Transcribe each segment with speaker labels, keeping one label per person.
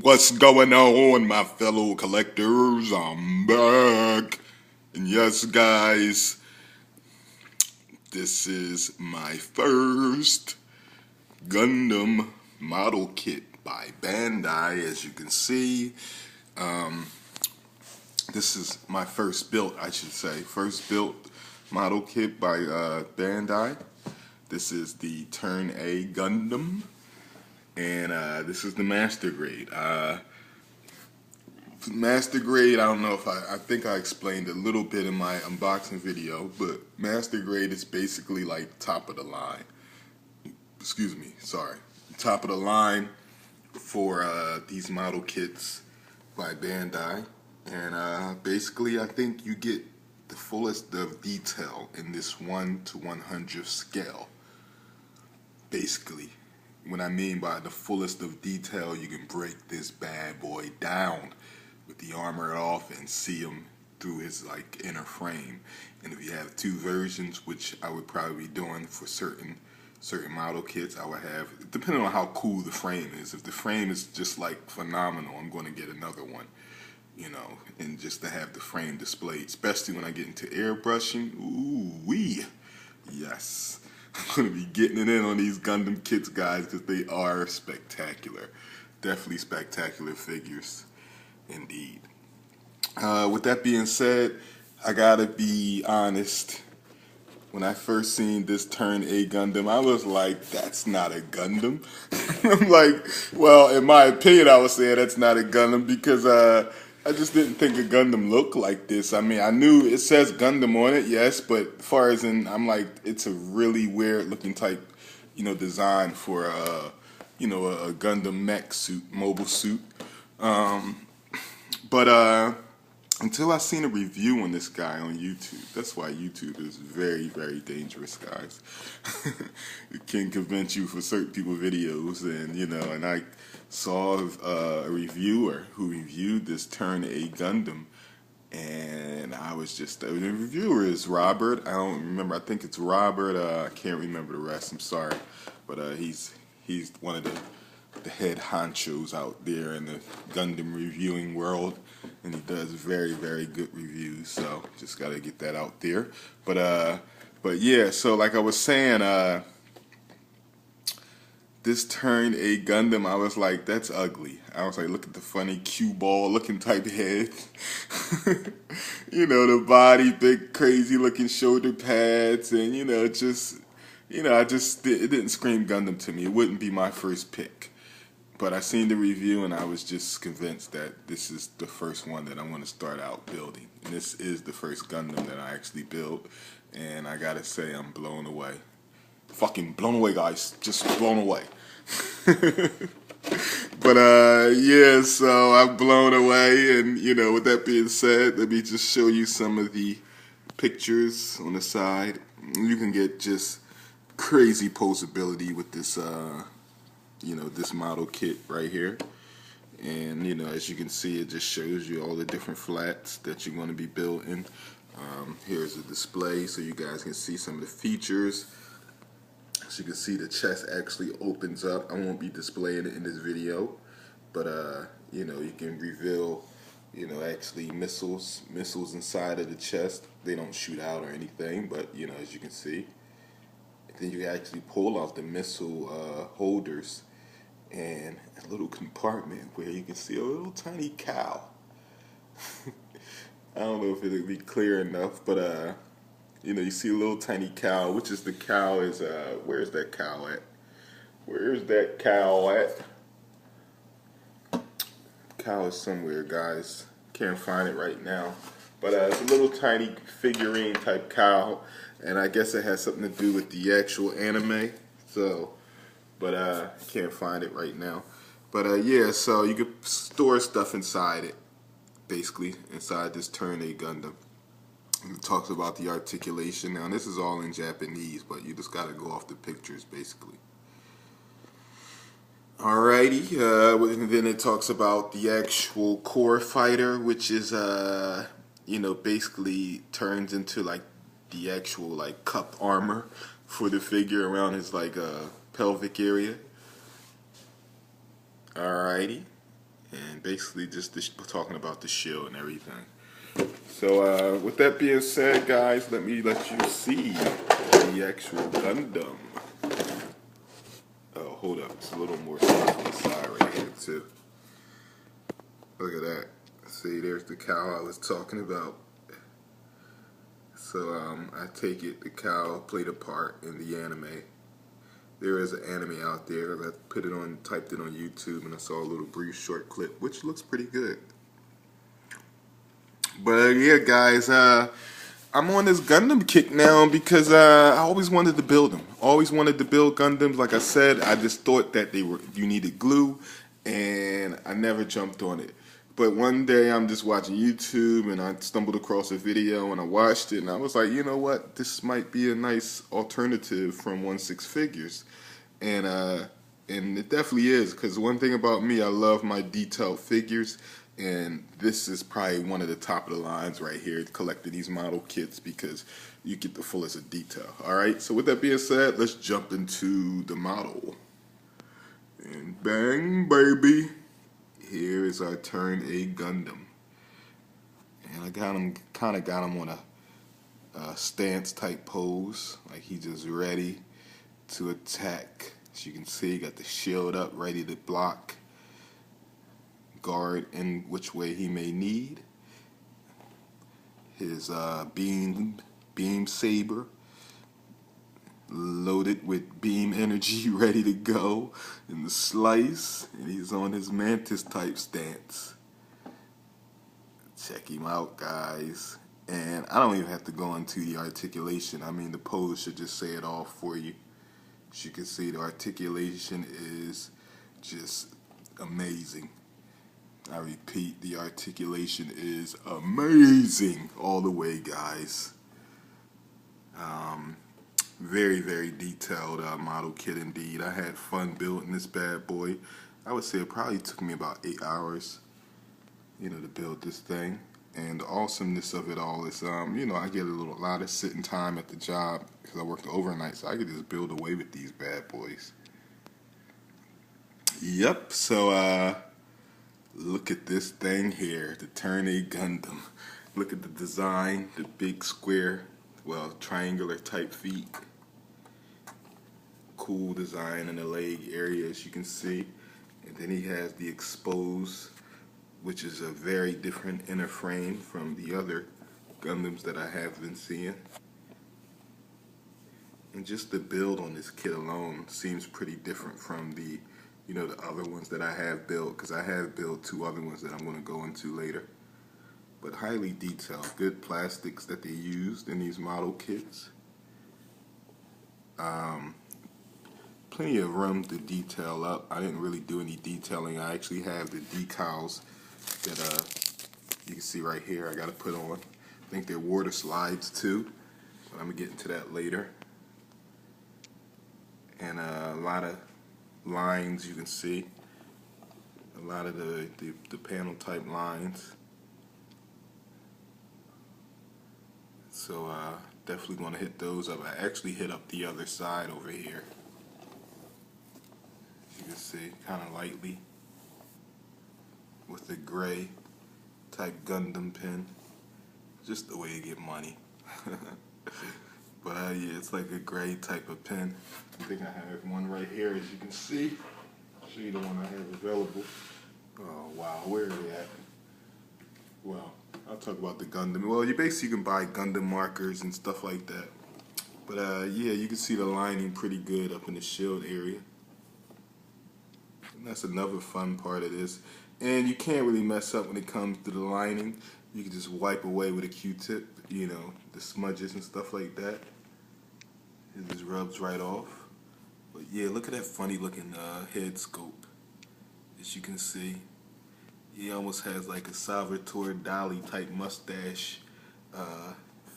Speaker 1: What's going on, my fellow collectors? I'm back. And yes, guys, this is my first Gundam model kit by Bandai. As you can see, this is my first built, I should say, first built model kit by Bandai. This is the Turn A Gundam, and this is the Master Grade. Master Grade, I don't know if I think I explained a little bit in my unboxing video, but Master Grade is basically like top of the line. Excuse me, sorry. Top of the line for these model kits by Bandai. And basically, I think you get the fullest of detail in this 1/100th scale. Basically, what I mean by the fullest of detail, you can break this bad boy down with the armor off and see him through his like inner frame. And if you have two versions, which I would probably be doing for certain model kits, I would have, depending on how cool the frame is. If the frame is just like phenomenal, I'm going to get another one, you know, and just to have the frame displayed, especially when I get into airbrushing. Ooh wee, yes. I'm going to be getting it in on these Gundam kits, guys, because they are spectacular. Definitely spectacular figures, indeed. With that being said, I gotta be honest. When I first seen this Turn A Gundam, I was like, that's not a Gundam. I'm like, well, in my opinion, I was saying that's not a Gundam because I just didn't think a Gundam looked like this. I mean, I knew it says Gundam on it, yes, but as far as in, I'm like, it's a really weird looking type, you know, design for you know, a Gundam mech suit, mobile suit. But until I seen a review on this guy on YouTube, that's why YouTube is very, very dangerous, guys. It can convince you for certain people videos, and you know, and I saw a reviewer who reviewed this Turn A Gundam, and I was just, the reviewer is Robert. I don't remember. I think it's Robert. I can't remember the rest. I'm sorry, but he's one of the head honchos out there in the Gundam reviewing world, and he does very, very good reviews. So just gotta get that out there. But yeah. So like I was saying, this Turn A Gundam, I was like, that's ugly. I was like, look at the funny cue ball looking type head. You know, the body, big crazy looking shoulder pads, and you know, just, you know, it didn't scream Gundam to me. It wouldn't be my first pick. But I seen the review and I was just convinced that this is the first one that I want to start out building. And this is the first Gundam that I actually built. And I gotta say, I'm blown away. Fucking blown away, guys. Just blown away. But yeah, so I'm blown away. And you know, with that being said, let me just show you some of the pictures on the side. You can get just crazy posability with this you know, this model kit right here. And you know, as you can see, it just shows you all the different flats that you're going to be building. Here's a display so you guys can see some of the features. As you can see, the chest actually opens up. I won't be displaying it in this video, but you know, you can reveal, you know, actually missiles inside of the chest. They don't shoot out or anything, but you know, as you can see, then you actually pull out the missile holders and a little compartment where you can see a little tiny cow. I don't know if it'll be clear enough, but you know, you see a little tiny cow, which is the cow is where's that cow at? Where's that cow at? Cow is somewhere, guys. Can't find it right now. But it's a little tiny figurine type cow, and I guess it has something to do with the actual anime. So, but I can't find it right now. But yeah, so you could store stuff inside it, basically, inside this Turn A Gundam. It talks about the articulation. Now, this is all in Japanese, but you just got to go off the pictures, basically. Alrighty, and then it talks about the actual core fighter, which is, you know, basically turns into like the actual like cup armor for the figure around his like pelvic area. Alrighty, and basically just talking about the shield and everything. So with that being said, guys, let you see the actual Gundam. Oh, hold up, it's a little more stuff on the side right here too. Look at that. See, there's the cow I was talking about. So I take it the cow played a part in the anime. There is an anime out there. I typed it on YouTube, and I saw a little brief short clip, which looks pretty good. But yeah, guys, I'm on this Gundam kick now because I always wanted to build them. Always wanted to build Gundams. Like I said, I just thought that you needed glue, and I never jumped on it. But one day I'm just watching YouTube, and I stumbled across a video, and I watched it, and I was like, you know what? This might be a nice alternative from 1/6 figures, and it definitely is. Because one thing about me, I love my detailed figures. And this is probably one of the top of the lines right here, collecting these model kits, because you get the fullest of detail. Alright, so with that being said, let's jump into the model. And bang, baby. Here is our Turn A Gundam. And I kind of got him on a stance type pose, like he's just ready to attack. As you can see, got the shield up, ready to block, guard in which way he may need. His beam saber loaded with beam energy, ready to go in the slice, and he's on his mantis type stance. Check him out, guys. And I don't even have to go into the articulation. I mean, the pose should just say it all for you. As you can see, the articulation is just amazing. I repeat, the articulation is amazing all the way, guys. Very, very detailed model kit indeed. I had fun building this bad boy. I would say it probably took me about 8 hours, to build this thing. And the awesomeness of it all is, I get a lot of sitting time at the job because I work the overnight, so I could just build away with these bad boys. Yep, so, look at this thing here, the Turn A Gundam. Look at the design, the big square, triangular type feet. Cool design in the leg area, as you can see. And then he has the exposed, which is a very different inner frame from the other Gundams that I have been seeing. And just the build on this kit alone seems pretty different from the other ones that I have built, because I have built 2 other ones that I'm going to go into later. But highly detailed, good plastics that they used in these model kits. Plenty of room to detail up. I didn't really do any detailing. I actually have the decals that you can see right here I got to put on. I think they're water slides too, but I'm going to get into that later. And a lot of lines you can see, a lot of the panel type lines. So definitely going to hit those up. I actually hit up the other side over here. You can see, kind of lightly, with the gray type Gundam pin. Just the way to get money. But yeah, it's like a gray type of pin. I think I have one right here, as you can see. I'll show you the one I have available. Oh wow, where are they at? Well, I'll talk about the Gundam. Well, you basically can buy Gundam markers and stuff like that. But yeah, you can see the lining pretty good up in the shield area. And that's another fun part of this. And you can't really mess up when it comes to the lining. You can just wipe away with a Q-tip, the smudges and stuff like that. It just rubs right off. But yeah, look at that funny looking head scope. As you can see, he almost has like a Salvatore Dali type mustache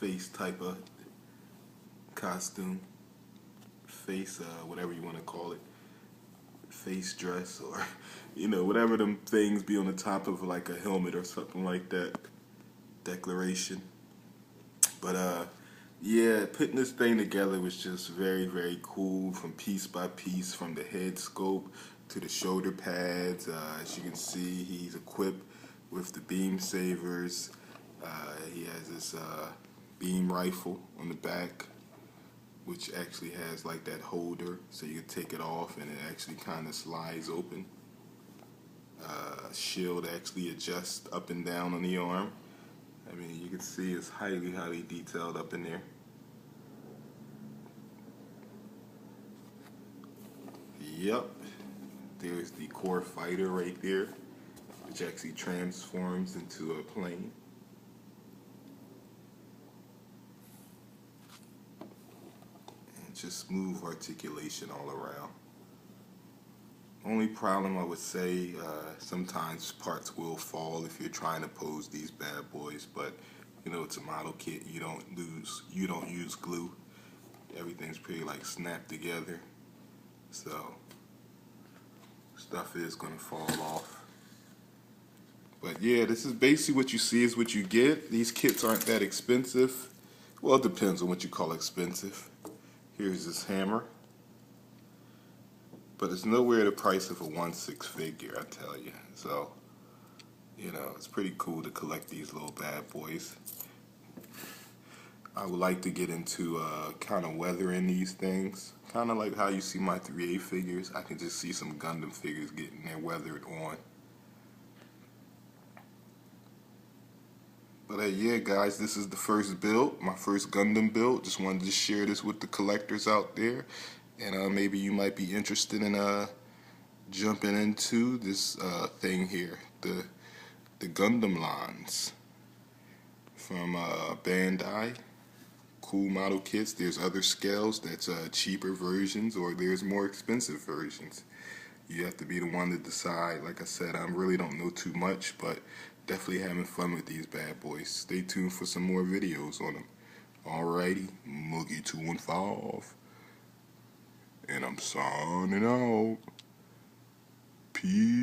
Speaker 1: face type of costume. Face, whatever you want to call it. Face dress, or whatever them things be on the top of like a helmet or something like that. Declaration. But yeah, putting this thing together was just very, very cool, from piece by piece, from the head scope to the shoulder pads. As you can see, he's equipped with the beam savers. He has this beam rifle on the back, which actually has like that holder, so you can take it off and it actually kind of slides open. Shield actually adjusts up and down on the arm. I mean, you can see it's highly detailed up in there. Yep, there's the core fighter right there, which actually transforms into a plane. And just smooth articulation all around. Only problem I would say, sometimes parts will fall if you're trying to pose these bad boys, but you know, it's a model kit. You don't use glue. Everything's pretty like snapped together, so stuff is gonna fall off. But yeah, this is basically what you see is what you get. These kits aren't that expensive. Well, it depends on what you call expensive. Here's this hammer. But it's nowhere the price of a 1/6 figure, I tell you. So, you know, it's pretty cool to collect these little bad boys. I would like to get into kind of weathering these things. Kind of like how you see my 3A figures. I can just see some Gundam figures getting their weathered on. But yeah, guys, this is the first build, my first Gundam build. Just wanted to share this with the collectors out there. And maybe you might be interested in jumping into this thing here, the Gundam lines from Bandai. Cool model kits. There's other scales that's cheaper versions, or there's more expensive versions. You have to be the one to decide. Like I said, I really don't know too much, but definitely having fun with these bad boys. Stay tuned for some more videos on them. Alrighty, Moogie215. And I'm signing out. Peace.